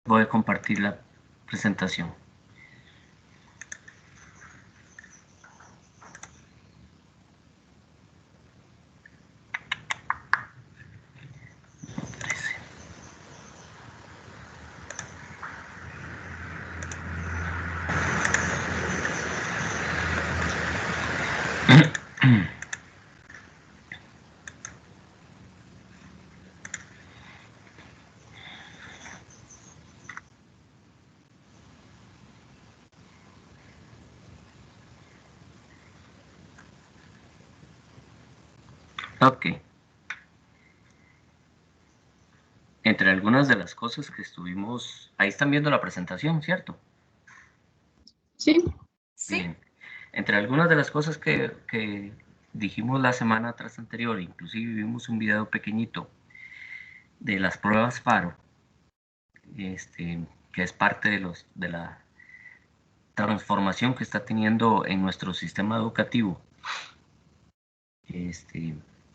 Voy a compartir la presentación. Ok. Entre algunas de las cosas que estuvimos... Ahí están viendo la presentación, ¿cierto? Sí. Bien. Entre algunas de las cosas que dijimos la semana tras anterior, inclusive vimos un video pequeñito de las pruebas FARO, que es parte de la transformación que está teniendo en nuestro sistema educativo,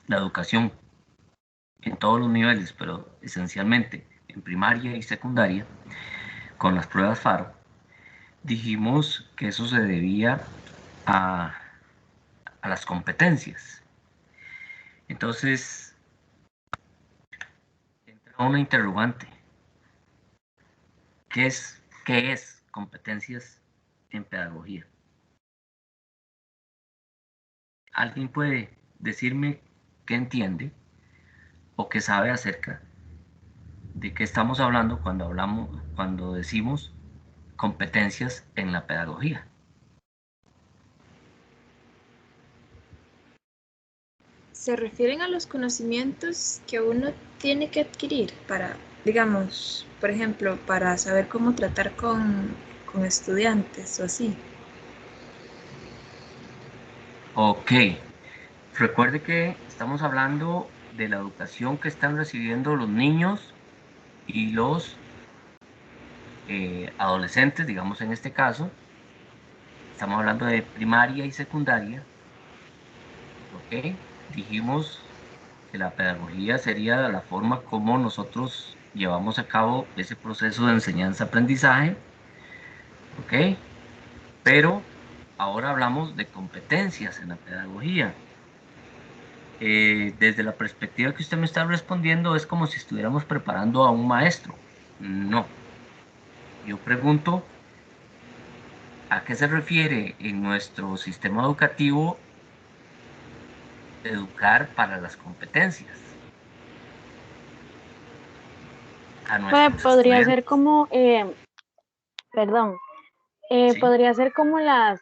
la educación en todos los niveles, pero esencialmente en primaria y secundaria, con las pruebas FARO, dijimos que eso se debía a, a las competencias. Entonces, entra una interrogante. ¿Qué es competencias en pedagogía? ¿Alguien puede decirme qué entiende o qué sabe acerca de qué estamos hablando cuando decimos competencias en la pedagogía? Se refieren a los conocimientos que uno tiene que adquirir para, digamos, por ejemplo, para saber cómo tratar con estudiantes o así. Ok, recuerde que estamos hablando de la educación que están recibiendo los niños y los adolescentes, digamos en este caso. Estamos hablando de primaria y secundaria, ¿ok? Dijimos que la pedagogía sería la forma como nosotros llevamos a cabo ese proceso de enseñanza-aprendizaje, ¿ok? Pero ahora hablamos de competencias en la pedagogía. Desde la perspectiva que usted me está respondiendo, es como si estuviéramos preparando a un maestro. No. Yo pregunto, ¿a qué se refiere en nuestro sistema educativo educar para las competencias a nuestros Podría ser estudiantes? como, perdón, ¿Sí? podría ser como las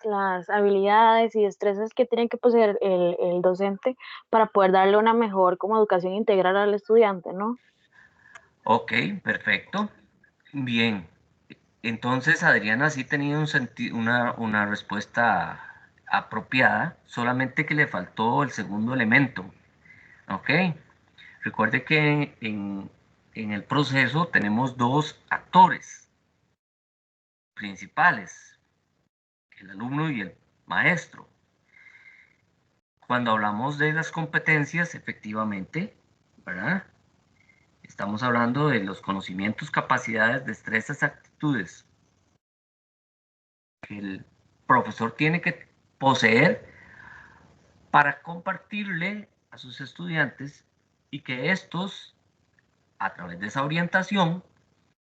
habilidades y destrezas que tiene que poseer el docente para poder darle una mejor como educación integral al estudiante, ¿no? Ok, perfecto. Bien. Entonces, Adriana sí tenía una respuesta apropiada, solamente que le faltó el segundo elemento. ¿Ok? Recuerde que en el proceso tenemos dos actores principales, el alumno y el maestro. Cuando hablamos de las competencias, efectivamente, ¿verdad? Estamos hablando de los conocimientos, capacidades, destrezas, actitudes que el profesor tiene que poseer para compartirle a sus estudiantes y que estos, a través de esa orientación,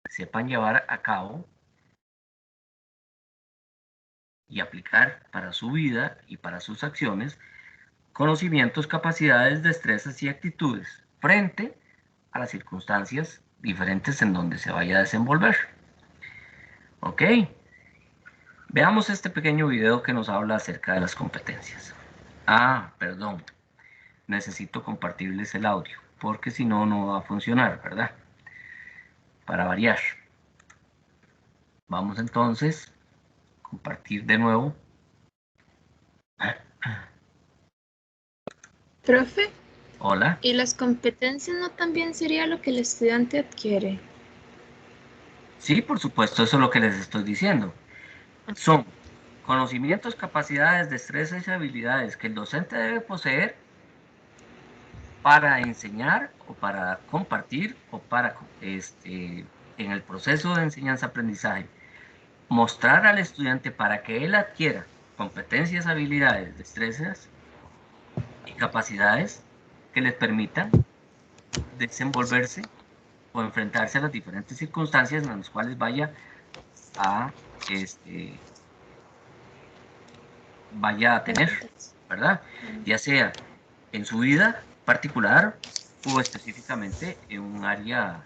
sepan llevar a cabo y aplicar para su vida y para sus acciones conocimientos, capacidades, destrezas y actitudes frente a las circunstancias diferentes en donde se vaya a desenvolver. ¿Ok? Veamos este pequeño video que nos habla acerca de las competencias. Ah, perdón. Necesito compartirles el audio, porque si no, no va a funcionar, ¿verdad? Para variar. Vamos entonces a compartir de nuevo. Profe, Hola. ¿y las competencias no también sería lo que el estudiante adquiere? Sí, por supuesto, eso es lo que les estoy diciendo. Son conocimientos, capacidades, destrezas y habilidades que el docente debe poseer para enseñar o para compartir o para en el proceso de enseñanza-aprendizaje, mostrar al estudiante para que él adquiera competencias, habilidades, destrezas y capacidades que les permitan desenvolverse o enfrentarse a las diferentes circunstancias en las cuales vaya a tener, ¿verdad? Ya sea en su vida particular o específicamente en un área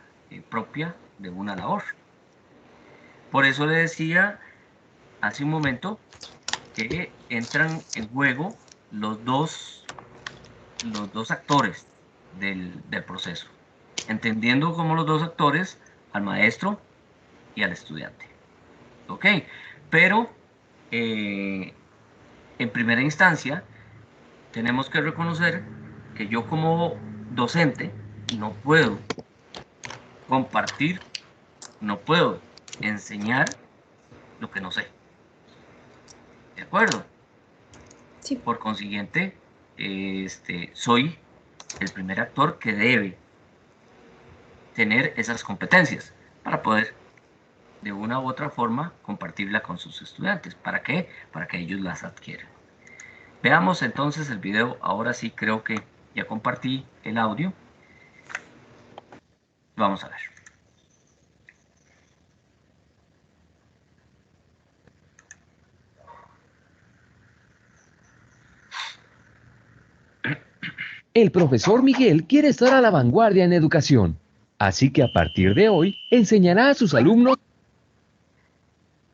propia de una labor. Por eso le decía hace un momento que entran en juego los dos actores del proceso, entendiendo como los dos actores al maestro y al estudiante. ¿Ok? Pero en primera instancia tenemos que reconocer que yo como docente no puedo compartir, no puedo enseñar lo que no sé. ¿De acuerdo? Sí. Por consiguiente, soy el primer actor que debe tener esas competencias para poder de una u otra forma compartirla con sus estudiantes. ¿Para qué? Para que ellos las adquieran. Veamos entonces el video. Ahora sí creo que ya compartí el audio. Vamos a ver. El profesor Miguel quiere estar a la vanguardia en educación, así que a partir de hoy enseñará a sus alumnos.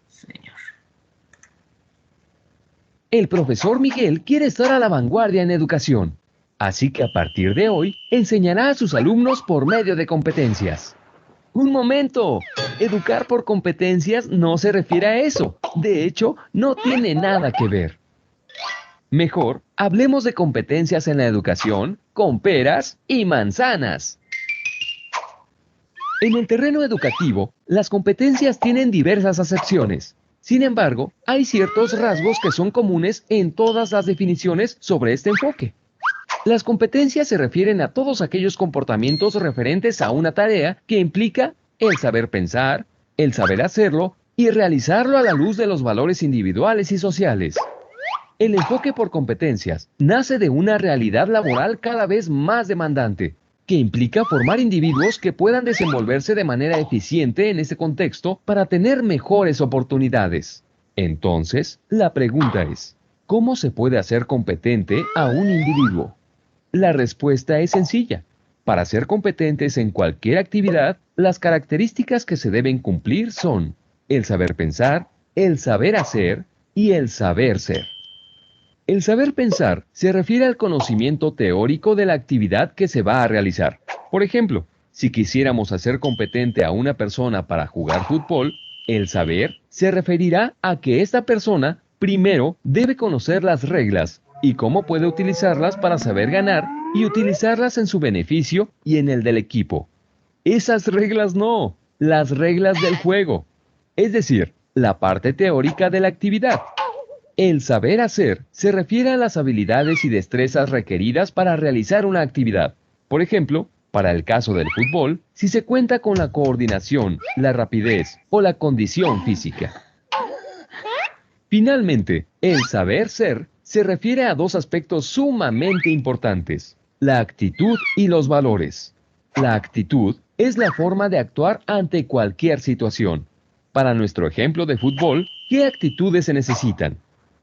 Señor. El profesor Miguel quiere estar a la vanguardia en educación, así que a partir de hoy enseñará a sus alumnos por medio de competencias. ¡Un momento! Educar por competencias no se refiere a eso. De hecho, no tiene nada que ver. Mejor, hablemos de competencias en la educación con peras y manzanas. En el terreno educativo, las competencias tienen diversas acepciones. Sin embargo, hay ciertos rasgos que son comunes en todas las definiciones sobre este enfoque. Las competencias se refieren a todos aquellos comportamientos referentes a una tarea que implica el saber pensar, el saber hacerlo y realizarlo a la luz de los valores individuales y sociales. El enfoque por competencias nace de una realidad laboral cada vez más demandante, que implica formar individuos que puedan desenvolverse de manera eficiente en ese contexto para tener mejores oportunidades. Entonces, la pregunta es, ¿cómo se puede hacer competente a un individuo? La respuesta es sencilla. Para ser competentes en cualquier actividad, las características que se deben cumplir son el saber pensar, el saber hacer y el saber ser. El saber pensar se refiere al conocimiento teórico de la actividad que se va a realizar. Por ejemplo, si quisiéramos hacer competente a una persona para jugar fútbol, el saber se referirá a que esta persona primero debe conocer las reglas y cómo puede utilizarlas para saber ganar y utilizarlas en su beneficio y en el del equipo. Esas reglas no, las reglas del juego, es decir, la parte teórica de la actividad. El saber hacer se refiere a las habilidades y destrezas requeridas para realizar una actividad. Por ejemplo, para el caso del fútbol, si se cuenta con la coordinación, la rapidez o la condición física. Finalmente, el saber ser se refiere a dos aspectos sumamente importantes: la actitud y los valores. La actitud es la forma de actuar ante cualquier situación. Para nuestro ejemplo de fútbol, ¿qué actitudes se necesitan?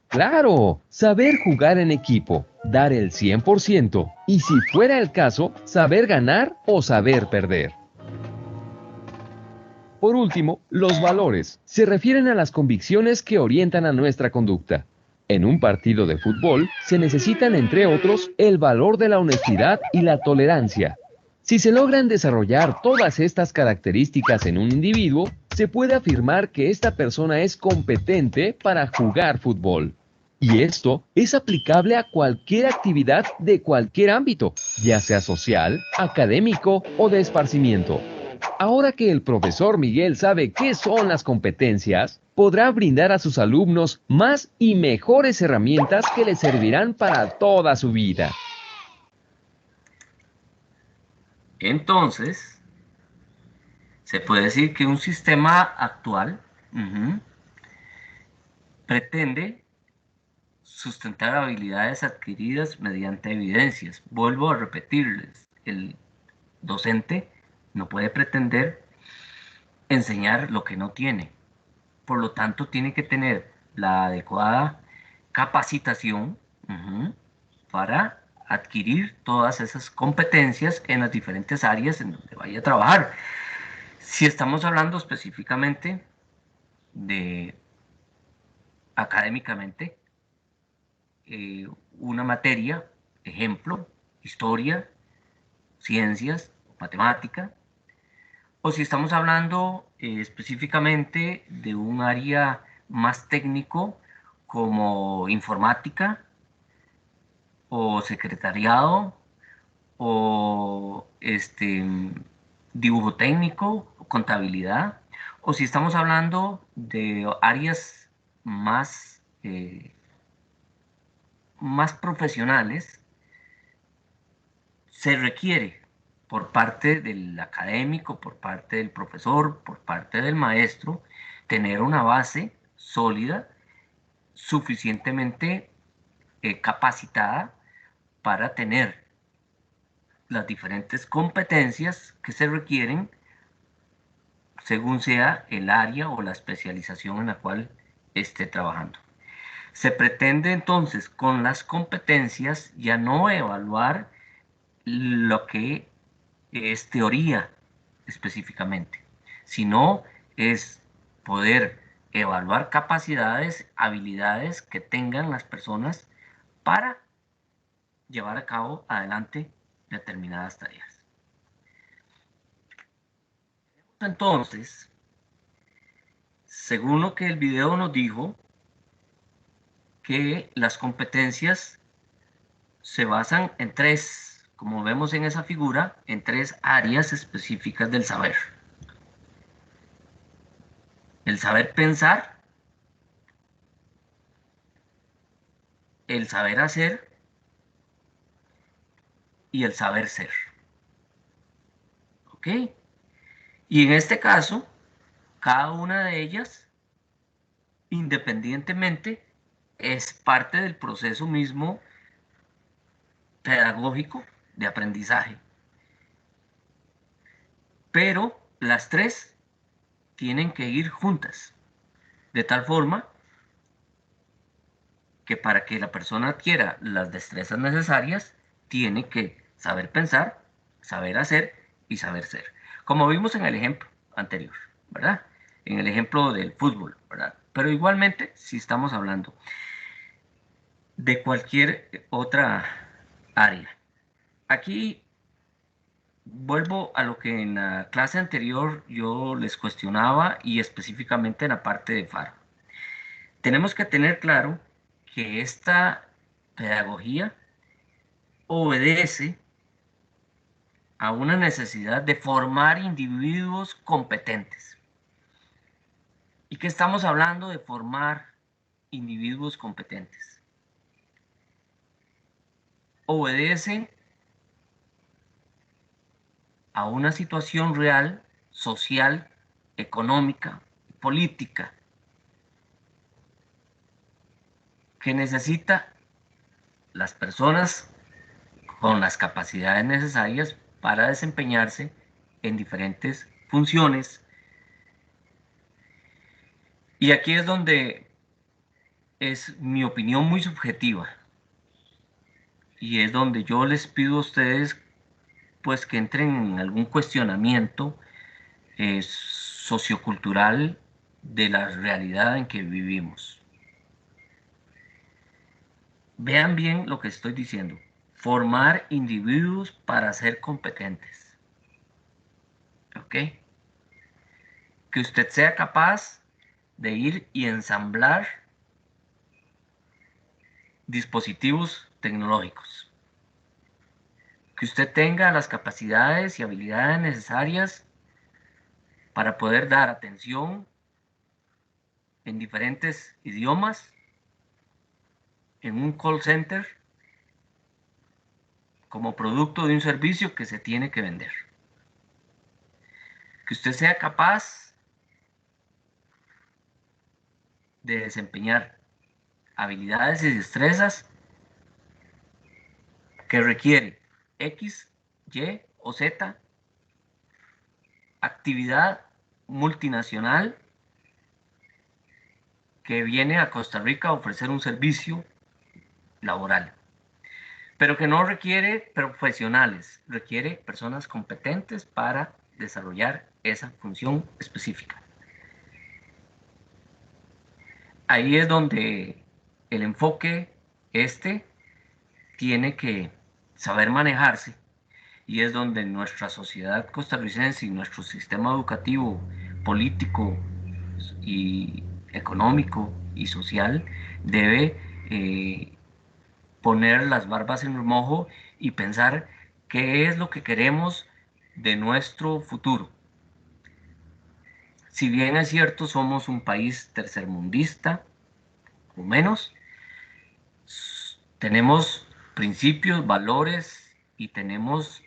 ¡Claro! Saber jugar en equipo, dar el 100% y, si fuera el caso, saber ganar o saber perder. Por último, los valores se refieren a las convicciones que orientan a nuestra conducta. En un partido de fútbol se necesitan, entre otros, el valor de la honestidad y la tolerancia. Si se logran desarrollar todas estas características en un individuo, se puede afirmar que esta persona es competente para jugar fútbol. Y esto es aplicable a cualquier actividad de cualquier ámbito, ya sea social, académico o de esparcimiento. Ahora que el profesor Miguel sabe qué son las competencias, podrá brindar a sus alumnos más y mejores herramientas que les servirán para toda su vida. Entonces, Se puede decir que un sistema actual pretende sustentar habilidades adquiridas mediante evidencias. Vuelvo a repetirles, el docente no puede pretender enseñar lo que no tiene. Por lo tanto, tiene que tener la adecuada capacitación para adquirir todas esas competencias en las diferentes áreas en donde vaya a trabajar. Si estamos hablando específicamente de académicamente, una materia, ejemplo, historia, ciencias, matemática, o si estamos hablando específicamente de un área más técnico como informática o secretariado o dibujo técnico, contabilidad, o si estamos hablando de áreas más, más profesionales, se requiere por parte del académico, por parte del profesor, por parte del maestro, tener una base sólida, suficientemente capacitada para tener las diferentes competencias que se requieren según sea el área o la especialización en la cual esté trabajando. Se pretende entonces con las competencias ya no evaluar lo que es teoría específicamente, sino es poder evaluar capacidades, habilidades que tengan las personas para llevar a cabo adelante determinadas tareas. Entonces, según lo que el video nos dijo, que las competencias se basan en tres, como vemos en esa figura, en tres áreas específicas del saber. El saber pensar, el saber hacer y el saber ser. ¿Ok? Y en este caso, cada una de ellas, independientemente, es parte del proceso mismo pedagógico de aprendizaje. Pero las tres tienen que ir juntas, de tal forma que para que la persona adquiera las destrezas necesarias, tiene que saber pensar, saber hacer y saber ser. Como vimos en el ejemplo anterior, ¿verdad? En el ejemplo del fútbol, ¿verdad? Pero igualmente, si estamos hablando de cualquier otra área. Aquí vuelvo a lo que en la clase anterior yo les cuestionaba y específicamente en la parte de FARO. Tenemos que tener claro que esta pedagogía obedece a una necesidad de formar individuos competentes. ¿Y qué estamos hablando de formar individuos competentes? Obedece a una situación real, social, económica, política, que necesita las personas con las capacidades necesarias para desempeñarse en diferentes funciones. Y aquí es donde es mi opinión muy subjetiva. Y es donde yo les pido a ustedes pues que entren en algún cuestionamiento sociocultural de la realidad en que vivimos. Vean bien lo que estoy diciendo. Formar individuos para ser competentes. ¿Ok? Que usted sea capaz de ir y ensamblar dispositivos tecnológicos. Que usted tenga las capacidades y habilidades necesarias para poder dar atención en diferentes idiomas, en un call center, como producto de un servicio que se tiene que vender. que usted sea capaz de desempeñar habilidades y destrezas que requiere X, Y o Z, actividad multinacional que viene a Costa Rica a ofrecer un servicio laboral, pero que no requiere profesionales, requiere personas competentes para desarrollar esa función específica. Ahí es donde el enfoque tiene que saber manejarse, y es donde nuestra sociedad costarricense y nuestro sistema educativo, político y económico y social debe poner las barbas en remojo y pensar qué es lo que queremos de nuestro futuro. Si bien es cierto, somos un país tercermundista o menos, tenemos principios, valores y tenemos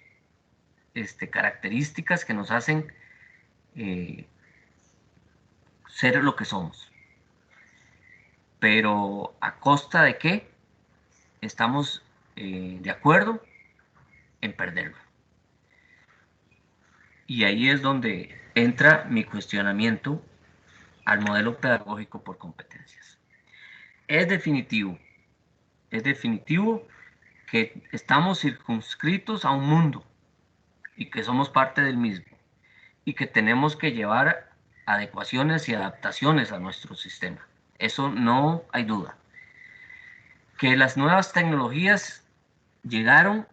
características que nos hacen ser lo que somos. Pero ¿a costa de qué? Estamos de acuerdo en perderlo. Y ahí es donde entra mi cuestionamiento al modelo pedagógico por competencias. Es definitivo que estamos circunscritos a un mundo y que somos parte del mismo y que tenemos que llevar adecuaciones y adaptaciones a nuestro sistema. Eso no hay duda. Que las nuevas tecnologías llegaron,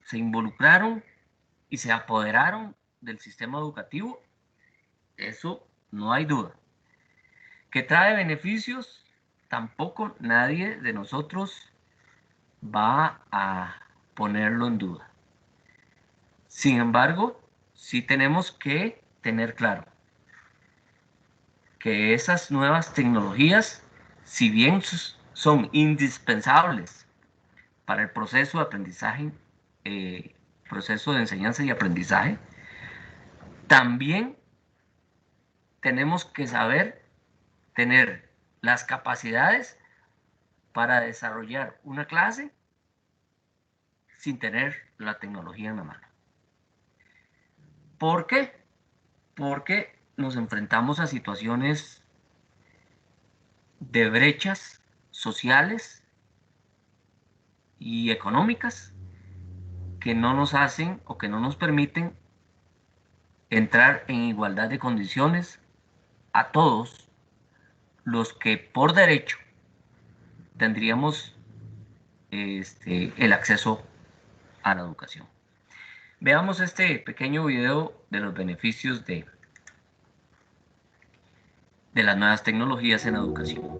se involucraron y se apoderaron del sistema educativo, eso no hay duda. Que trae beneficios, tampoco nadie de nosotros va a ponerlo en duda. Sin embargo, sí tenemos que tener claro que esas nuevas tecnologías, si bien son indispensables para el proceso de aprendizaje, proceso de enseñanza y aprendizaje, también tenemos que saber tener las capacidades para desarrollar una clase sin tener la tecnología en la mano. ¿Por qué? Porque nos enfrentamos a situaciones de brechas sociales y económicas que no nos hacen o que no nos permiten entrar en igualdad de condiciones a todos los que por derecho tendríamos el acceso a la educación. Veamos este pequeño video de los beneficios de las nuevas tecnologías en la educación.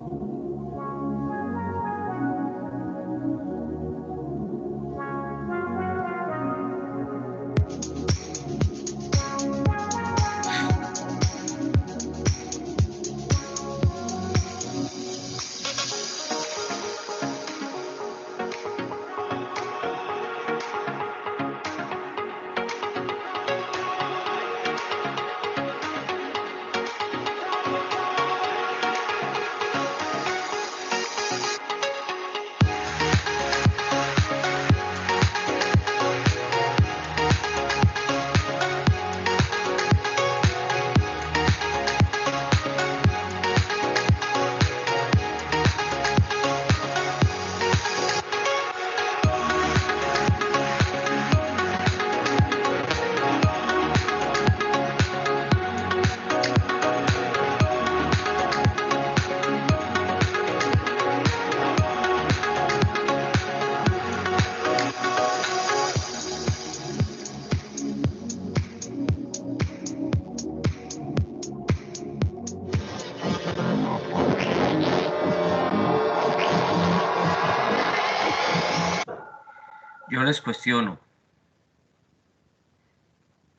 Yo les cuestiono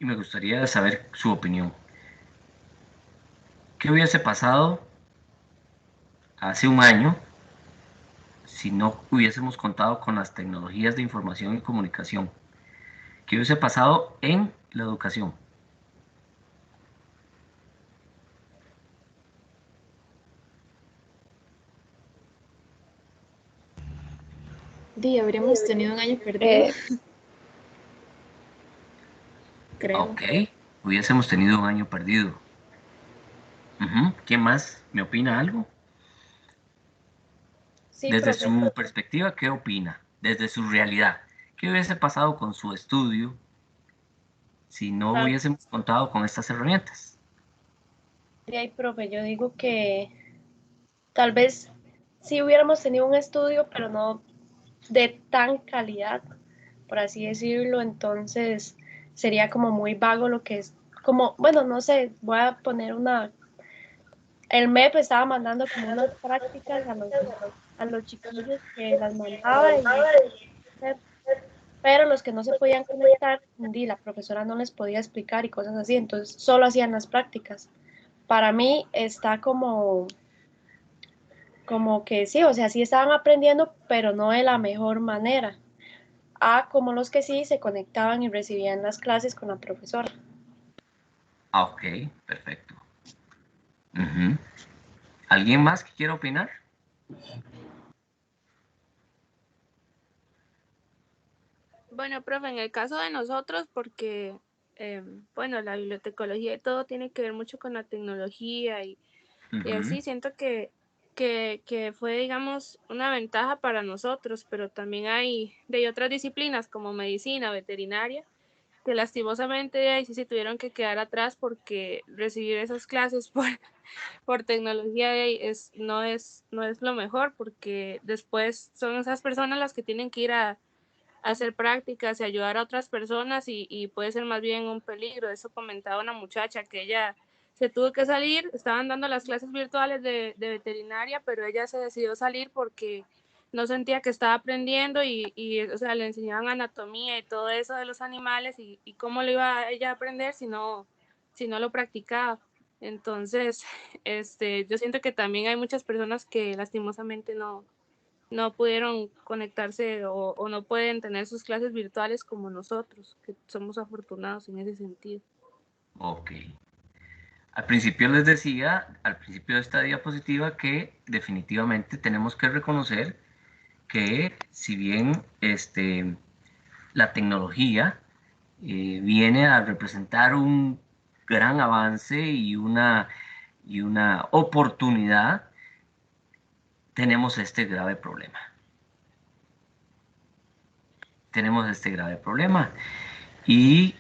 y me gustaría saber su opinión. ¿Qué hubiese pasado hace un año si no hubiésemos contado con las tecnologías de información y comunicación? ¿Qué hubiese pasado en la educación? Di, habríamos tenido un año perdido, creo. Ok, hubiésemos tenido un año perdido. Ujú. ¿Quién más me opina algo? Sí, Desde profe. su perspectiva, ¿qué opina? Desde su realidad, ¿qué hubiese pasado con su estudio si no Ah, hubiésemos contado con estas herramientas? de ahí, profe, yo digo que tal vez sí hubiéramos tenido un estudio, pero no de tan calidad, por así decirlo, entonces sería como muy vago lo que es, como, bueno, no sé, voy a poner el MEP estaba mandando como unas prácticas a los chiquillos que las mandaba pero los que no se podían conectar, la profesora no les podía explicar y cosas así, entonces solo hacían las prácticas. Para mí está como que sí, o sea, sí estaban aprendiendo, pero no de la mejor manera. Como los que sí se conectaban y recibían las clases con la profesora. Ah, ok, perfecto. Ujú. ¿Alguien más que quiera opinar? Bueno, profe, en el caso de nosotros, porque, bueno, la bibliotecología y todo tiene que ver mucho con la tecnología y Ujú. así, siento que fue, digamos, una ventaja para nosotros, pero también hay de otras disciplinas como medicina, veterinaria, que lastimosamente de ahí sí se tuvieron que quedar atrás porque recibir esas clases por tecnología de ahí no es lo mejor, porque después son esas personas las que tienen que ir a hacer prácticas y ayudar a otras personas y puede ser más bien un peligro. Eso comentaba una muchacha que ella se tuvo que salir, estaban dando las clases virtuales de veterinaria, pero ella se decidió salir porque no sentía que estaba aprendiendo o sea, le enseñaban anatomía y todo eso de los animales y cómo lo iba ella a aprender si no lo practicaba. Entonces, yo siento que también hay muchas personas que lastimosamente no pudieron conectarse o no pueden tener sus clases virtuales como nosotros, que somos afortunados en ese sentido. Ok. Al principio les decía, al principio de esta diapositiva, que definitivamente tenemos que reconocer que si bien la tecnología viene a representar un gran avance y una oportunidad, tenemos este grave problema. Tenemos este grave problema. Y,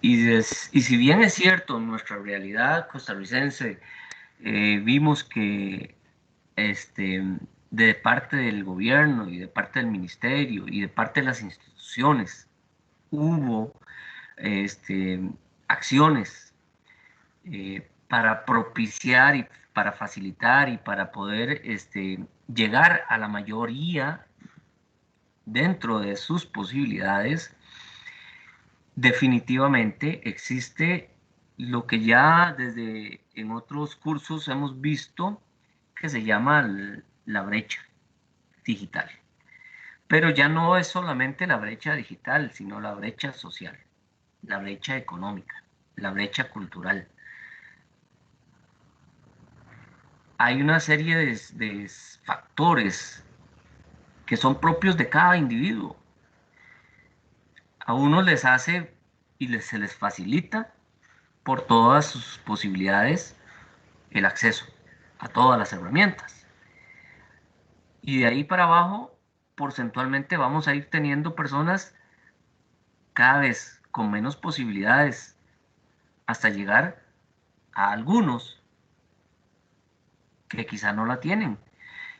y si bien es cierto, en nuestra realidad costarricense vimos que este, de parte del gobierno y de parte del ministerio y de parte de las instituciones hubo este, acciones para propiciar y para facilitar y para poder llegar a la mayoría dentro de sus posibilidades. Definitivamente existe lo que ya desde en otros cursos hemos visto que se llama la brecha digital. Pero ya no es solamente la brecha digital, sino la brecha social, la brecha económica, la brecha cultural. Hay una serie de factores que son propios de cada individuo. A unos les hace y se les facilita por todas sus posibilidades el acceso a todas las herramientas. Y de ahí para abajo, porcentualmente vamos a ir teniendo personas cada vez con menos posibilidades hasta llegar a algunos que quizá no la tienen.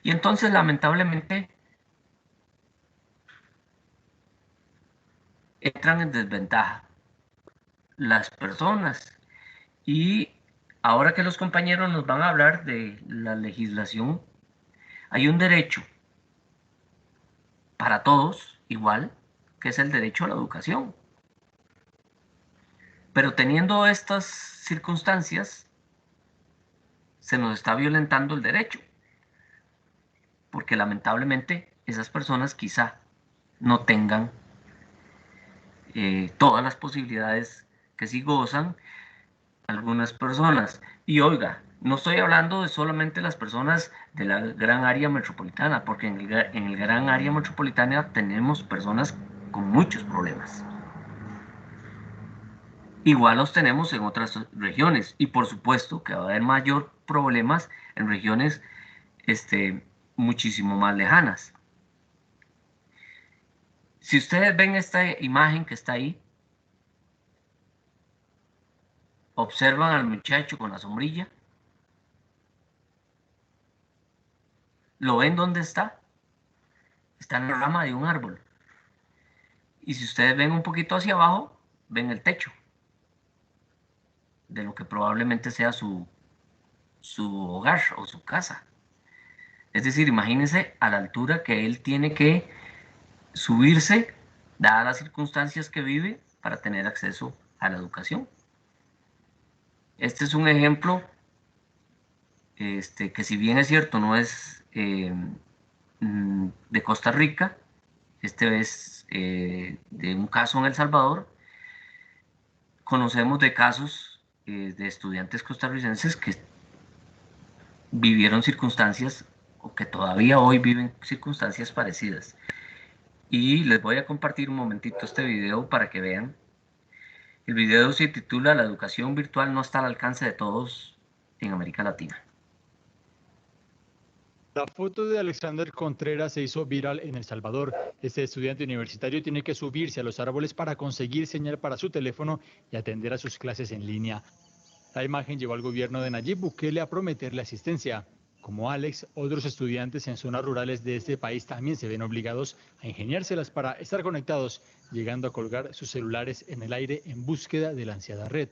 Y entonces, lamentablemente, entran en desventaja las personas. Y ahora que los compañeros nos van a hablar de la legislación, hay un derecho para todos igual, que es el derecho a la educación. Pero teniendo estas circunstancias, se nos está violentando el derecho, porque lamentablemente esas personas quizá no tengan todas las posibilidades que sí gozan algunas personas. Y oiga, No estoy hablando de solamente las personas de la gran área metropolitana, porque en el gran área metropolitana tenemos personas con muchos problemas. Igual los tenemos en otras regiones y por supuesto que va a haber mayor problemas en regiones muchísimo más lejanas. Si ustedes ven esta imagen que está ahí, observan al muchacho con la sombrilla. ¿Lo ven dónde está? Está en la rama de un árbol. Y si ustedes ven un poquito hacia abajo, ven el techo de lo que probablemente sea su hogar o su casa. Es decir, imagínense a la altura que él tiene que subirse, dadas las circunstancias que vive, para tener acceso a la educación. Este es un ejemplo que, si bien es cierto, no es de Costa Rica, este es de un caso en El Salvador. Conocemos de casos de estudiantes costarricenses que vivieron circunstancias o que todavía hoy viven circunstancias parecidas. Y les voy a compartir un momentito este video para que vean. El video se titula "La educación virtual no está al alcance de todos en América Latina". La foto de Alexander Contreras se hizo viral en El Salvador. Este estudiante universitario tiene que subirse a los árboles para conseguir señal para su teléfono y atender a sus clases en línea. La imagen llevó al gobierno de Nayib Bukele a prometerle asistencia. Como Alex, otros estudiantes en zonas rurales de este país también se ven obligados a ingeniárselas para estar conectados, llegando a colgar sus celulares en el aire en búsqueda de la ansiada red.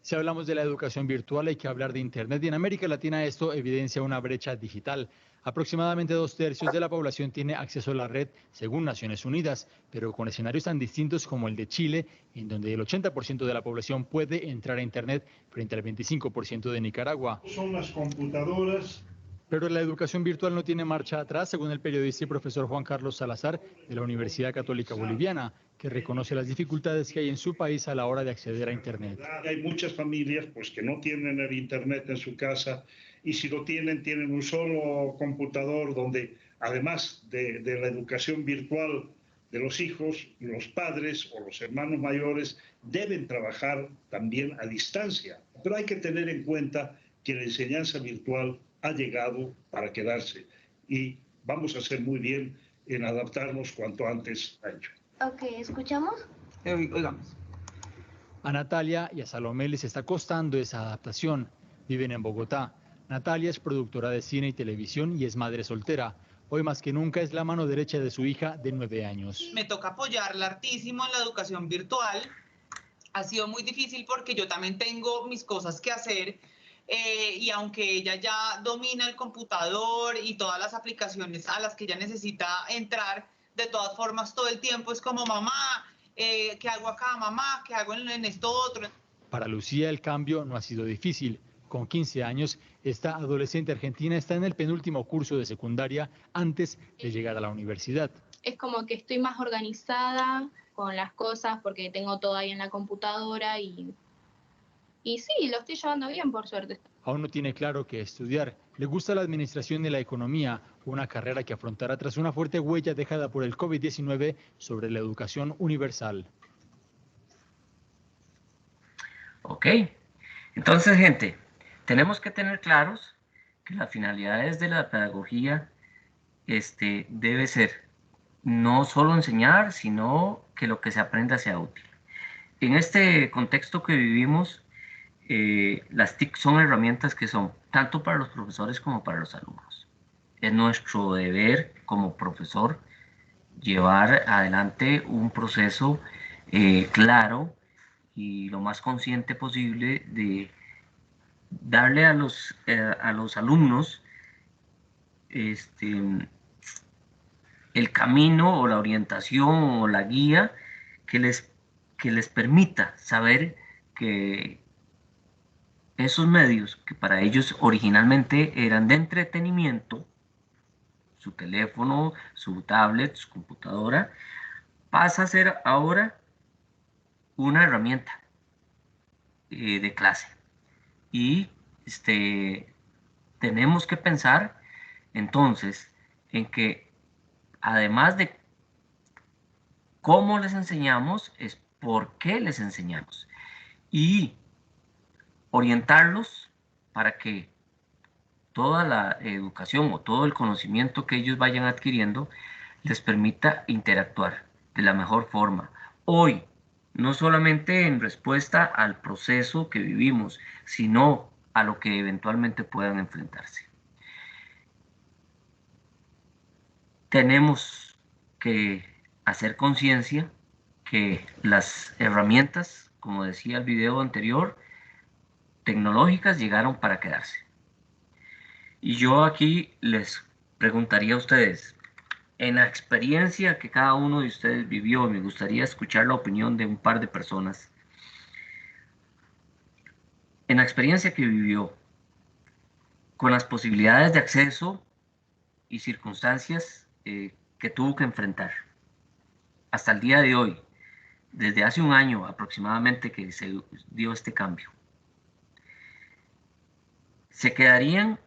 Si hablamos de la educación virtual, hay que hablar de Internet, y en América Latina esto evidencia una brecha digital. Aproximadamente 2/3 de la población tiene acceso a la red, según Naciones Unidas, pero con escenarios tan distintos como el de Chile, en donde el 80% de la población puede entrar a Internet frente al 25% de Nicaragua. Son las computadoras. Pero la educación virtual no tiene marcha atrás, según el periodista y profesor Juan Carlos Salazar de la Universidad Católica Boliviana, que reconoce las dificultades que hay en su país a la hora de acceder a Internet. Hay muchas familias pues, que no tienen el Internet en su casa, y si lo tienen, tienen un solo computador donde, además de la educación virtual de los hijos, los padres o los hermanos mayores deben trabajar también a distancia. Pero hay que tener en cuenta que la enseñanza virtual ha llegado para quedarse y vamos a hacer muy bien en adaptarnos cuanto antes a ello. Ok, ¿escuchamos? Oigamos. A Natalia y a Salomé les está costando esa adaptación. Viven en Bogotá. Natalia es productora de cine y televisión y es madre soltera. Hoy más que nunca es la mano derecha de su hija de 9 años. Me toca apoyarla hartísimo en la educación virtual. Ha sido muy difícil porque yo también tengo mis cosas que hacer. Y aunque ella ya domina el computador y todas las aplicaciones a las que ella necesita entrar, de todas formas todo el tiempo es como: mamá, ¿qué hago acá? Mamá, ¿qué hago en esto otro? Para Lucía el cambio no ha sido difícil. Con 15 años, esta adolescente argentina está en el penúltimo curso de secundaria antes de llegar a la universidad. Es como que estoy más organizada con las cosas porque tengo todo ahí en la computadora y sí, lo estoy llevando bien, por suerte. Aún no tiene claro qué estudiar. Le gusta la administración y la economía, una carrera que afrontará tras una fuerte huella dejada por el COVID-19 sobre la educación universal. Ok, entonces, gente, tenemos que tener claros que las finalidades de la pedagogía debe ser no solo enseñar, sino que lo que se aprenda sea útil. En este contexto que vivimos, las TIC son herramientas que son tanto para los profesores como para los alumnos. Es nuestro deber como profesor llevar adelante un proceso claro y lo más consciente posible de darle a los alumnos el camino o la orientación o la guía que les permita saber que esos medios que para ellos originalmente eran de entretenimiento, su teléfono, su tablet, su computadora, pasa a ser ahora una herramienta de clase. Y tenemos que pensar entonces en que además de cómo les enseñamos, es por qué les enseñamos y orientarlos para que toda la educación o todo el conocimiento que ellos vayan adquiriendo les permita interactuar de la mejor forma. Hoy, no solamente en respuesta al proceso que vivimos, sino a lo que eventualmente puedan enfrentarse. Tenemos que hacer conciencia que las herramientas, como decía el video anterior, tecnológicas llegaron para quedarse. Y yo aquí les preguntaría a ustedes, en la experiencia que cada uno de ustedes vivió, me gustaría escuchar la opinión de un par de personas. En la experiencia que vivió, con las posibilidades de acceso y circunstancias que tuvo que enfrentar, hasta el día de hoy, desde hace un año aproximadamente que se dio este cambio, ¿se quedarían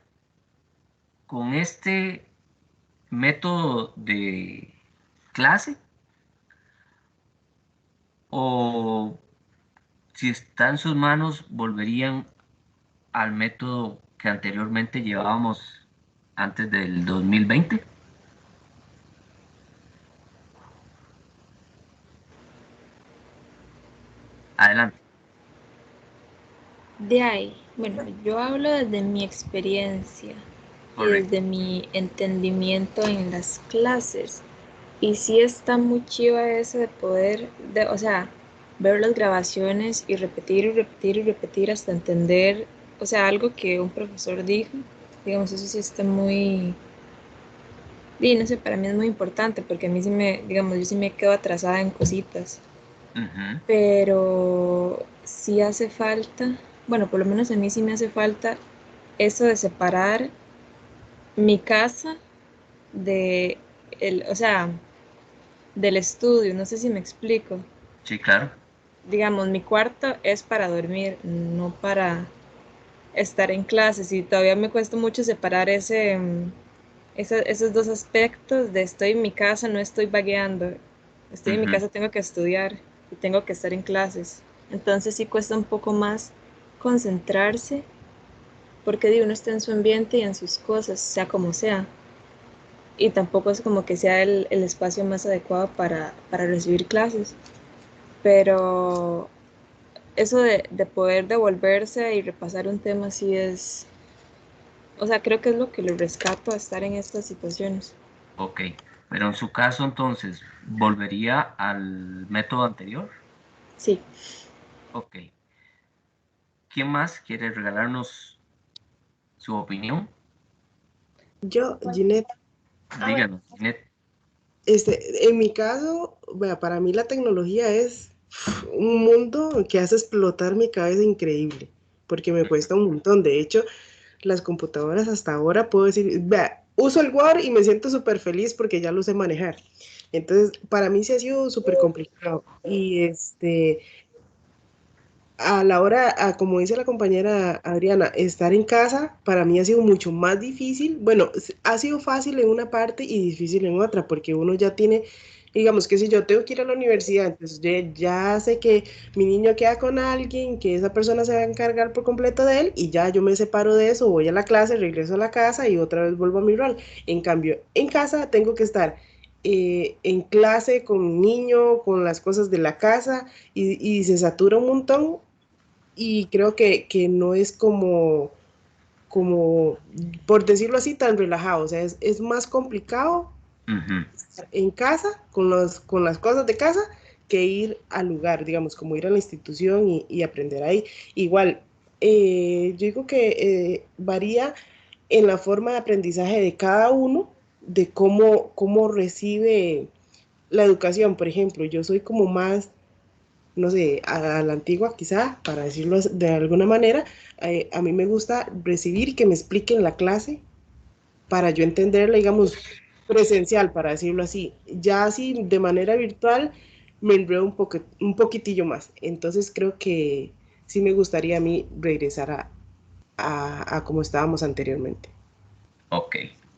con este método de clase? ¿O si está en sus manos, volverían al método que anteriormente llevábamos antes del 2020? Adelante. De ahí, bueno, yo hablo desde mi experiencia y Correcto. desde mi entendimiento en las clases. Y sí está muy chiva eso de poder, o sea, ver las grabaciones y repetir y repetir y repetir hasta entender, o sea, algo que un profesor dijo. Digamos, eso sí está muy, y no sé, para mí es muy importante porque a mí sí me, digamos, yo sí me quedo atrasada en cositas. Pero sí hace falta, bueno, por lo menos a mí sí me hace falta eso de separar mi casa de o sea, del estudio, no sé si me explico. Sí, claro. Digamos, mi cuarto es para dormir, no para estar en clases, y todavía me cuesta mucho separar esos dos aspectos de estoy en mi casa, no estoy vagueando, estoy en mi casa, tengo que estudiar y tengo que estar en clases. Entonces sí cuesta un poco más concentrarse porque uno está en su ambiente y en sus cosas, sea como sea. Y tampoco es como que sea el espacio más adecuado para recibir clases. Pero eso de poder devolverse y repasar un tema sí es, o sea, creo que es lo que le rescato a estar en estas situaciones. Ok, pero en su caso entonces, ¿volvería al método anterior? Sí. Ok. ¿Quién más quiere regalarnos su opinión? Yo, Ginette, Díganos, Ginette. En mi caso, vea, para mí la tecnología es un mundo que hace explotar mi cabeza increíble, porque me cuesta un montón. De hecho, las computadoras hasta ahora puedo decir, vea, uso el Word y me siento súper feliz porque ya lo sé manejar. Entonces, para mí sí ha sido súper complicado. Y a la hora, como dice la compañera Adriana, estar en casa para mí ha sido mucho más difícil. Bueno, ha sido fácil en una parte y difícil en otra, porque uno ya tiene, digamos que si yo tengo que ir a la universidad, entonces ya sé que mi niño queda con alguien, que esa persona se va a encargar por completo de él y ya yo me separo de eso, voy a la clase, regreso a la casa y otra vez vuelvo a mi rol. En cambio, en casa tengo que estar en clase con mi niño, con las cosas de la casa y se satura un montón y creo que no es como, por decirlo así, tan relajado. O sea, es más complicado estar en casa con las cosas de casa que ir al lugar, digamos, como ir a la institución y aprender ahí. Igual, yo digo que varía en la forma de aprendizaje de cada uno, de cómo recibe la educación. Por ejemplo, yo soy como más, no sé, a la antigua quizá, para decirlo de alguna manera. A mí me gusta recibir y que me expliquen la clase para yo entenderla, digamos, presencial, para decirlo así. Ya así de manera virtual me enredo un poquitillo más. Entonces creo que sí me gustaría a mí regresar a como estábamos anteriormente. Ok,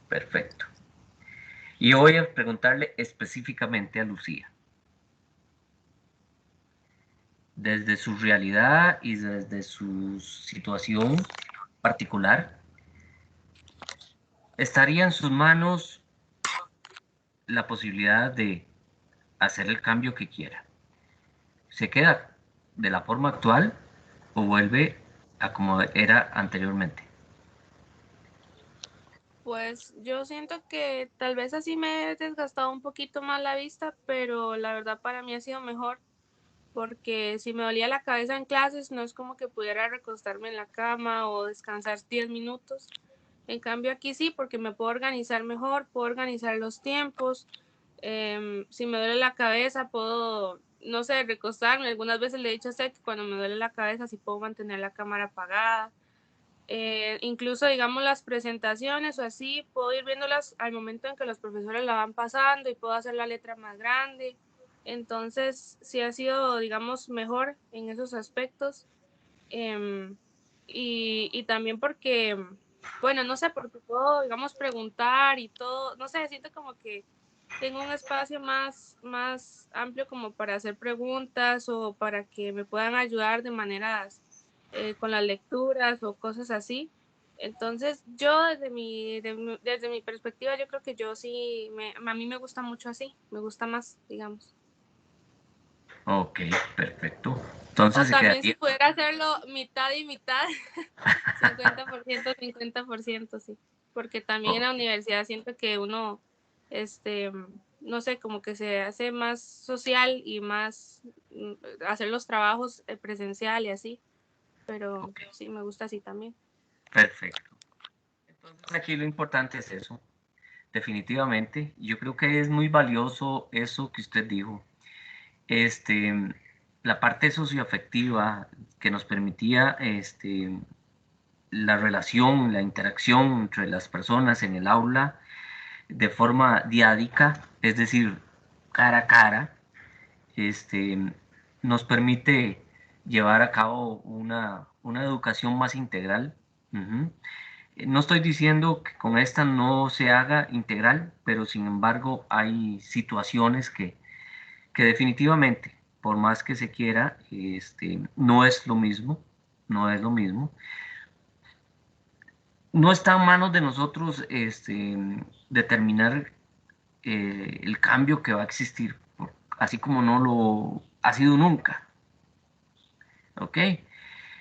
perfecto. Y voy a preguntarle específicamente a Lucía. Desde su realidad y desde su situación particular, ¿estaría en sus manos la posibilidad de hacer el cambio que quiera? ¿Se queda de la forma actual o vuelve a como era anteriormente? Pues yo siento que tal vez así me he desgastado un poquito más la vista, pero la verdad para mí ha sido mejor, porque si me dolía la cabeza en clases, no es como que pudiera recostarme en la cama o descansar 10 minutos. En cambio aquí sí, porque me puedo organizar mejor, puedo organizar los tiempos. Si me duele la cabeza, puedo, no sé, recostarme. Algunas veces le he dicho a usted que cuando me duele la cabeza, sí puedo mantener la cámara apagada. Incluso, digamos, las presentaciones o así, puedo ir viéndolas al momento en que los profesores la van pasando y puedo hacer la letra más grande. Entonces, sí ha sido, digamos, mejor en esos aspectos. Y también porque, bueno, no sé, porque puedo, digamos, preguntar y todo, no sé, siento como que tengo un espacio más amplio como para hacer preguntas o para que me puedan ayudar de maneras con las lecturas o cosas así. Entonces, yo desde mi perspectiva, yo creo que yo sí, a mí me gusta mucho así, me gusta más, digamos. Ok, perfecto. O Entonces se también si quedaría... pudiera hacerlo mitad y mitad, 50%, 50%, sí. Porque también en la universidad siento que uno, no sé, como que se hace más social y más hacer los trabajos presencial y así. Pero Ok, sí, me gusta así también. perfecto. Entonces aquí lo importante es eso. Definitivamente, yo creo que es muy valioso eso que usted dijo. Este, la parte socioafectiva que nos permitía la relación, la interacción entre las personas en el aula de forma diádica, es decir, cara a cara, este, nos permite llevar a cabo una educación más integral. Ujú. No estoy diciendo que con esta no se haga integral, pero sin embargo hay situaciones que definitivamente, por más que se quiera, no es lo mismo, no es lo mismo. No está en manos de nosotros determinar el cambio que va a existir, así como no lo ha sido nunca. ¿Ok?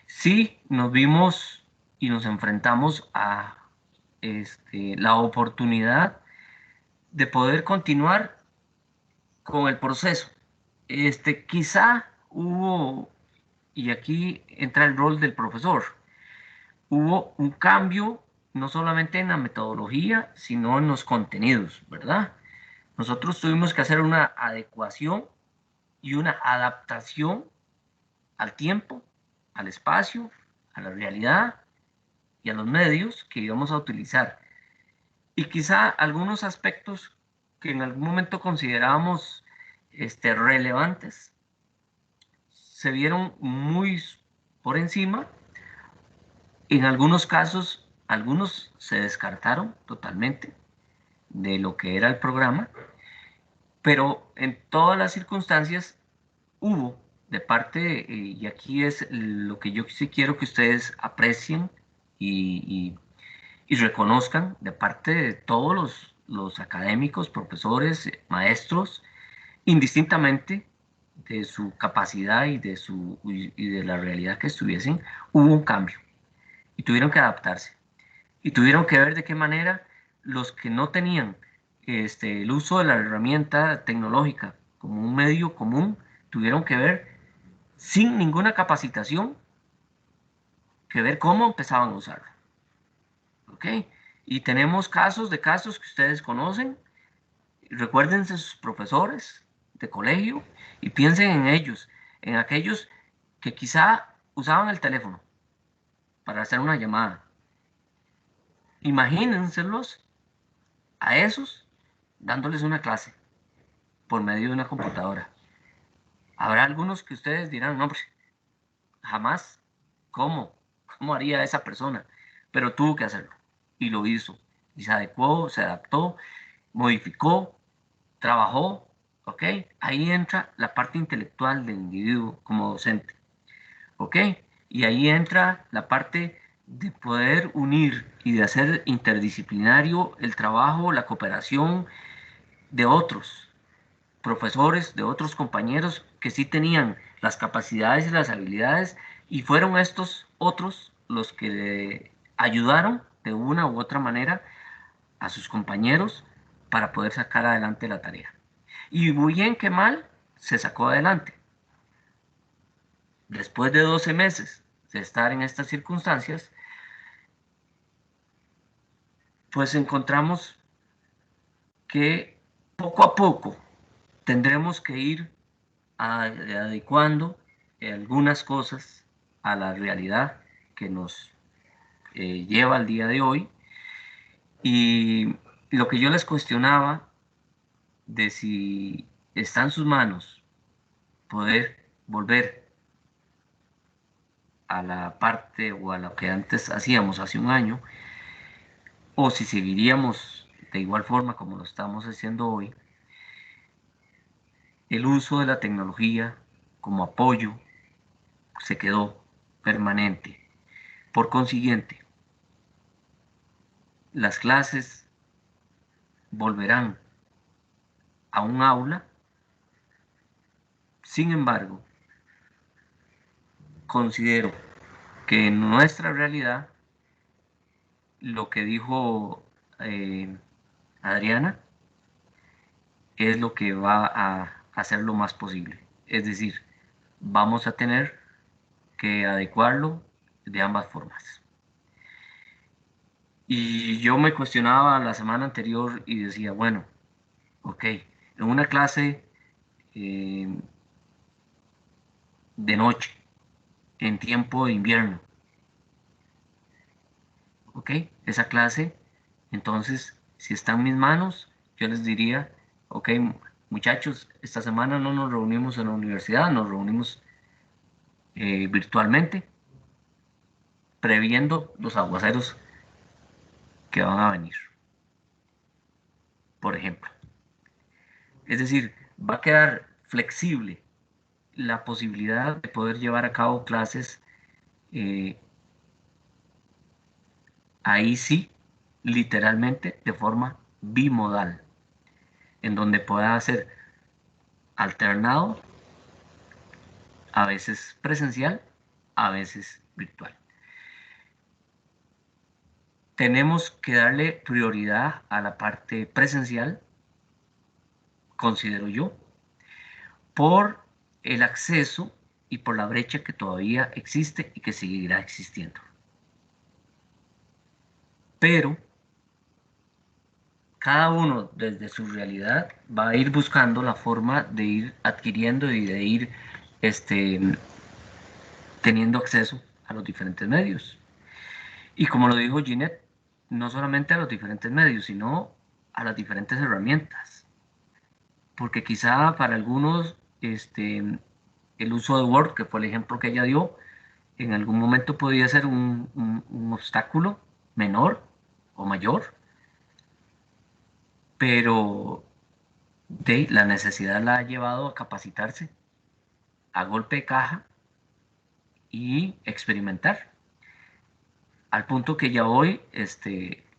Sí, nos vimos y nos enfrentamos a la oportunidad de poder continuar con el proceso. Quizá hubo, y aquí entra el rol del profesor, hubo un cambio no solamente en la metodología, sino en los contenidos, ¿verdad? Nosotros tuvimos que hacer una adecuación y una adaptación al tiempo, al espacio, a la realidad y a los medios que íbamos a utilizar. Y quizá algunos aspectos que en algún momento considerábamos relevantes se vieron muy por encima. En algunos casos, algunos se descartaron totalmente de lo que era el programa, pero en todas las circunstancias hubo de parte, y aquí es lo que yo sí quiero que ustedes aprecien y, y reconozcan de parte de todos los académicos, profesores, maestros, indistintamente de su capacidad y de la realidad que estuviesen, hubo un cambio y tuvieron que adaptarse y tuvieron que ver de qué manera los que no tenían el uso de la herramienta tecnológica como un medio común, tuvieron que ver sin ninguna capacitación, que ver cómo empezaban a usarlo. ¿Ok? Y tenemos casos que ustedes conocen. Recuérdense sus profesores de colegio y piensen en ellos, en aquellos que quizá usaban el teléfono para hacer una llamada. Imagínenselos a esos dándoles una clase por medio de una computadora. Habrá algunos que ustedes dirán, no, pues, jamás, ¿cómo? cómo haría esa persona, pero tuvo que hacerlo y lo hizo. Y se adecuó, se adaptó, modificó, trabajó, ¿ok? Ahí entra la parte intelectual del individuo como docente, ¿ok? Y ahí entra la parte de poder unir y de hacer interdisciplinario el trabajo, la cooperación de otros profesores, de otros compañeros que sí tenían las capacidades y las habilidades, y fueron estos otros los que le ayudaron de una u otra manera a sus compañeros para poder sacar adelante la tarea. Y muy bien que mal, se sacó adelante. Después de 12 meses de estar en estas circunstancias, pues encontramos que poco a poco tendremos que ir adecuando algunas cosas a la realidad que nos lleva al día de hoy. Y lo que yo les cuestionaba de si está en sus manos poder volver a la parte o a lo que antes hacíamos hace un año, o si seguiríamos de igual forma como lo estamos haciendo hoy, el uso de la tecnología como apoyo se quedó permanente. Por consiguiente, las clases volverán a un aula. Sin embargo, considero que en nuestra realidad, lo que dijo Adriana, es lo que va a hacer lo más posible. Es decir, vamos a tener que adecuarlo de ambas formas. Y yo me cuestionaba la semana anterior y decía, bueno, ok, en una clase de noche, en tiempo de invierno, ok, esa clase, entonces, si está en mis manos, yo les diría, ok, muchachos, esta semana no nos reunimos en la universidad, nos reunimos virtualmente, previendo los aguaceros que van a venir, por ejemplo. Es decir, va a quedar flexible la posibilidad de poder llevar a cabo clases ahí sí, literalmente de forma bimodal, en donde pueda ser alternado, a veces presencial, a veces virtual. Tenemos que darle prioridad a la parte presencial, considero yo, por el acceso y por la brecha que todavía existe y que seguirá existiendo. Pero cada uno desde su realidad va a ir buscando la forma de ir adquiriendo y de ir teniendo acceso a los diferentes medios. Y como lo dijo Ginette, no solamente a los diferentes medios, sino a las diferentes herramientas. Porque quizá para algunos el uso de Word, que fue el ejemplo que ella dio, en algún momento podía ser un obstáculo menor o mayor, pero la necesidad la ha llevado a capacitarse a golpe de caja y experimentar, al punto que ya hoy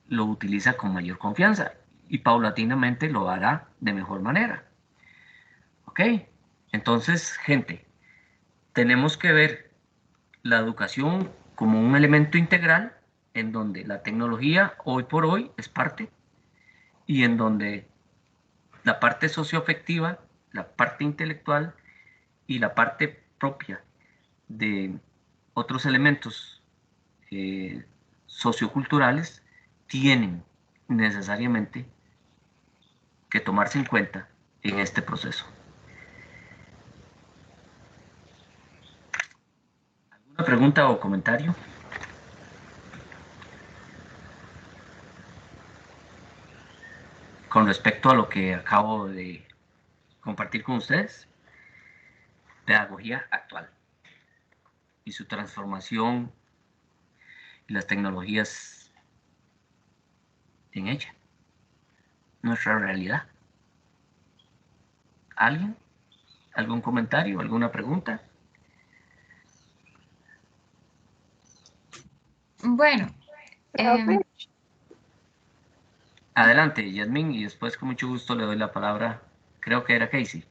lo utiliza con mayor confianza y paulatinamente lo hará de mejor manera. ¿Ok? Entonces, gente, tenemos que ver la educación como un elemento integral en donde la tecnología hoy por hoy es parte y en donde la parte socioafectiva, la parte intelectual y la parte propia de otros elementos socioculturales tienen necesariamente que tomarse en cuenta en este proceso. ¿Alguna pregunta o comentario? Con respecto a lo que acabo de compartir con ustedes, pedagogía actual y su transformación y las tecnologías en ella. Nuestra realidad. ¿Alguien? ¿Algún comentario? ¿Alguna pregunta? Bueno, adelante, Yasmín, y después con mucho gusto le doy la palabra, creo que era Casey.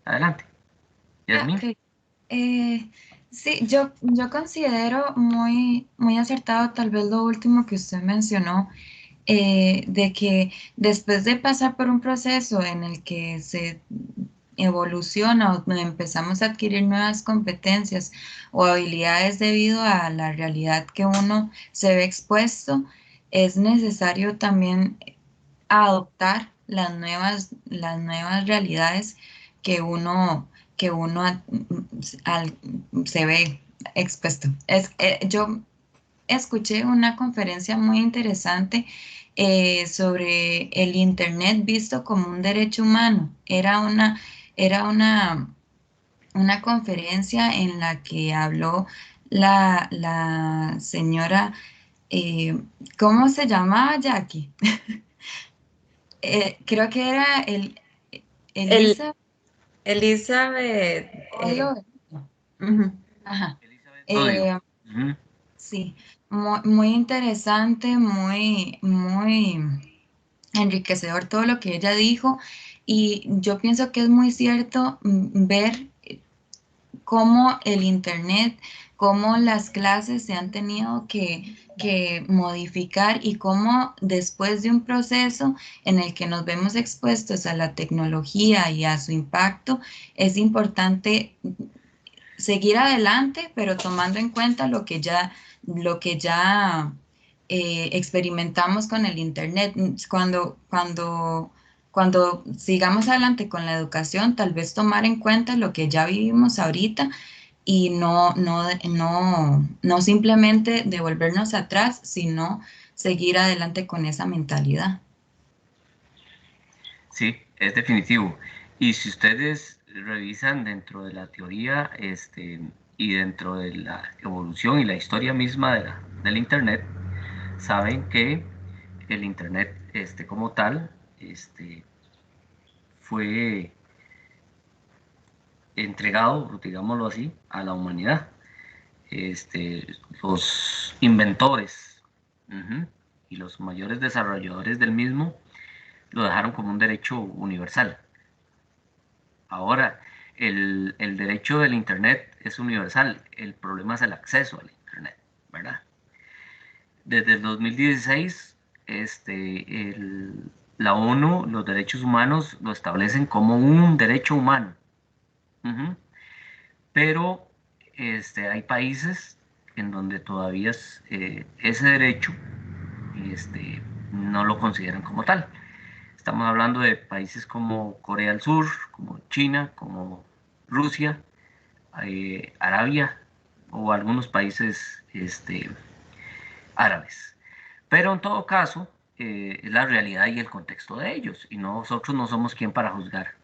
Adelante, Yasmín. Okay. Sí, yo considero muy acertado tal vez lo último que usted mencionó, de que después de pasar por un proceso en el que se evoluciona o empezamos a adquirir nuevas competencias o habilidades debido a la realidad que uno se ve expuesto, es necesario también adoptar las nuevas realidades que uno se ve expuesto. Yo escuché una conferencia muy interesante sobre el Internet visto como un derecho humano. Era una conferencia en la que habló la señora, ¿cómo se llamaba, Jackie? Creo que era Elizabeth. Elizabeth. Ujú, ajá. Odio. Sí, muy interesante, muy enriquecedor todo lo que ella dijo, y yo pienso que es muy cierto ver cómo el Internet, cómo las clases se han tenido que modificar y cómo después de un proceso en el que nos vemos expuestos a la tecnología y a su impacto, es importante seguir adelante, pero tomando en cuenta lo que ya experimentamos con el Internet. Cuando sigamos adelante con la educación, tal vez tomar en cuenta lo que ya vivimos ahorita y no simplemente devolvernos atrás, sino seguir adelante con esa mentalidad. Sí, es definitivo. Y si ustedes revisan dentro de la teoría y dentro de la evolución y la historia misma del Internet, saben que el Internet como tal fue entregado, digámoslo así, a la humanidad. Los inventores y los mayores desarrolladores del mismo lo dejaron como un derecho universal. Ahora, el derecho del Internet es universal, el problema es el acceso al Internet, ¿verdad? Desde el 2016, la ONU, los derechos humanos, lo establecen como un derecho humano. Pero hay países en donde todavía ese derecho no lo consideran como tal. Estamos hablando de países como Corea del Sur, como China, como Rusia, Arabia o algunos países árabes. Pero en todo caso, es la realidad y el contexto de ellos. Y nosotros no somos quien para juzgar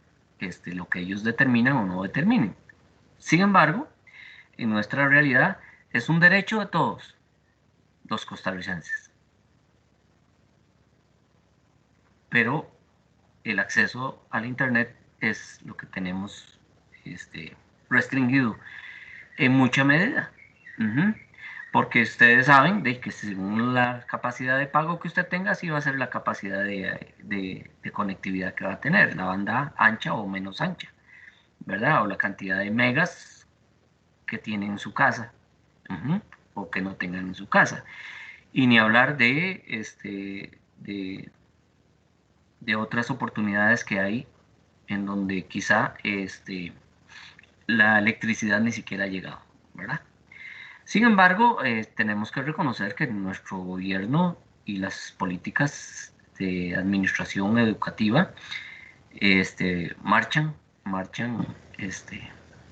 lo que ellos determinan o no determinen. Sin embargo, en nuestra realidad es un derecho de todos los costarricenses. Pero el acceso al Internet es lo que tenemos restringido en mucha medida. Porque ustedes saben de que según la capacidad de pago que usted tenga, así va a ser la capacidad de conectividad que va a tener, la banda ancha o menos ancha, ¿verdad? O la cantidad de megas que tiene en su casa, o que no tengan en su casa. Y ni hablar de otras oportunidades que hay en donde quizá la electricidad ni siquiera ha llegado, ¿verdad? Sin embargo, tenemos que reconocer que nuestro gobierno y las políticas de administración educativa marchan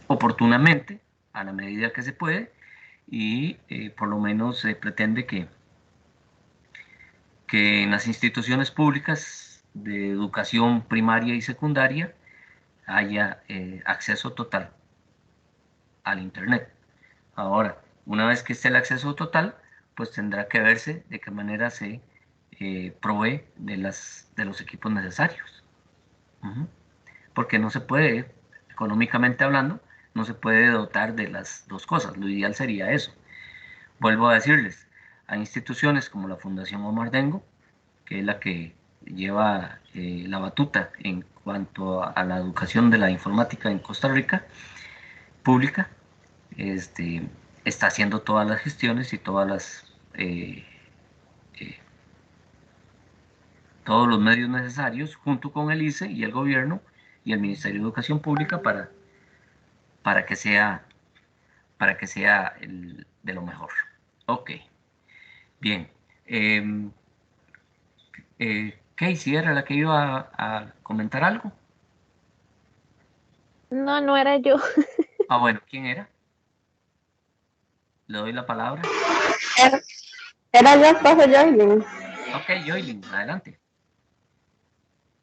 oportunamente a la medida que se puede, y por lo menos se pretende que en las instituciones públicas de educación primaria y secundaria haya acceso total al Internet. Ahora, Una vez que esté el acceso total, pues tendrá que verse de qué manera se provee de los equipos necesarios. Porque no se puede, económicamente hablando, no se puede dotar de las dos cosas. Lo ideal sería eso. Vuelvo a decirles, hay instituciones como la Fundación Omar Dengo, que es la que lleva la batuta en cuanto a la educación de la informática en Costa Rica, pública, está haciendo todas las gestiones y todos los medios necesarios junto con el ICE y el gobierno y el Ministerio de Educación Pública para que sea de lo mejor. Ok, bien. Casey era la que iba a comentar algo. No, no era yo. Ah, bueno, ¿quién era? Le doy la palabra. Era yo, profe Joylin. Ok, Joylin, adelante.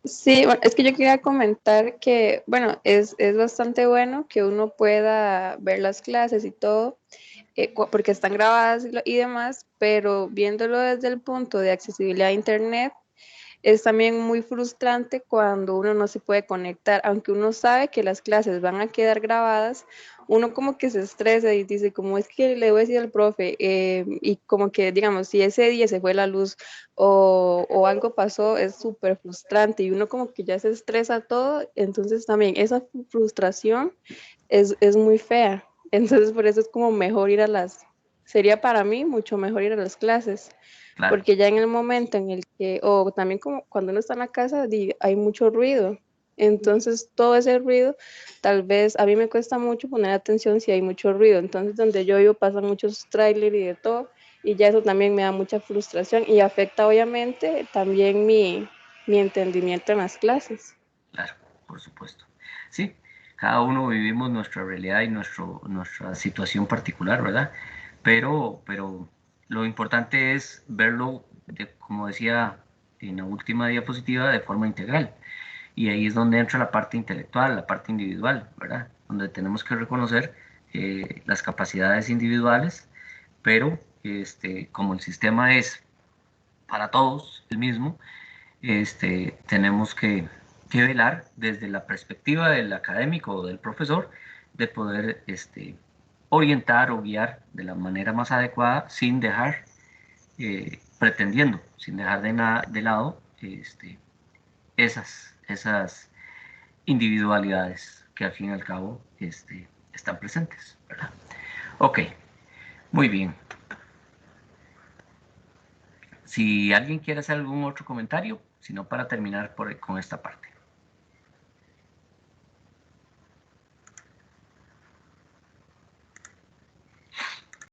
Sí, bueno, es que yo quería comentar que, bueno, es bastante bueno que uno pueda ver las clases y todo, porque están grabadas y demás, pero viéndolo desde el punto de accesibilidad a Internet, es también muy frustrante cuando uno no se puede conectar, aunque uno sabe que las clases van a quedar grabadas, uno como que se estresa y dice, como es que le voy a decir al profe, y como que, digamos, si ese día se fue la luz o algo pasó, es súper frustrante y uno como que ya se estresa todo, entonces también esa frustración es muy fea, entonces por eso es como mejor ir a sería para mí mucho mejor ir a las clases. Claro. Porque ya en el momento en el que, o también como cuando uno está en la casa, hay mucho ruido. Entonces, todo ese ruido, tal vez a mí me cuesta mucho poner atención si hay mucho ruido. Entonces, donde yo vivo pasan muchos trailers y de todo, y ya eso también me da mucha frustración y afecta obviamente también mi entendimiento en las clases. Claro, por supuesto. Sí, cada uno vivimos nuestra realidad y nuestra situación particular, ¿verdad? Pero lo importante es verlo, como decía en la última diapositiva, de forma integral. Y ahí es donde entra la parte intelectual, la parte individual, ¿verdad? Donde tenemos que reconocer las capacidades individuales, pero como el sistema es para todos el mismo, tenemos que velar desde la perspectiva del académico o del profesor de poder orientar o guiar de la manera más adecuada sin dejar, sin dejar de lado esas individualidades que al fin y al cabo están presentes, ¿verdad? Ok, muy bien. Si alguien quiere hacer algún otro comentario, si no, para terminar con esta parte.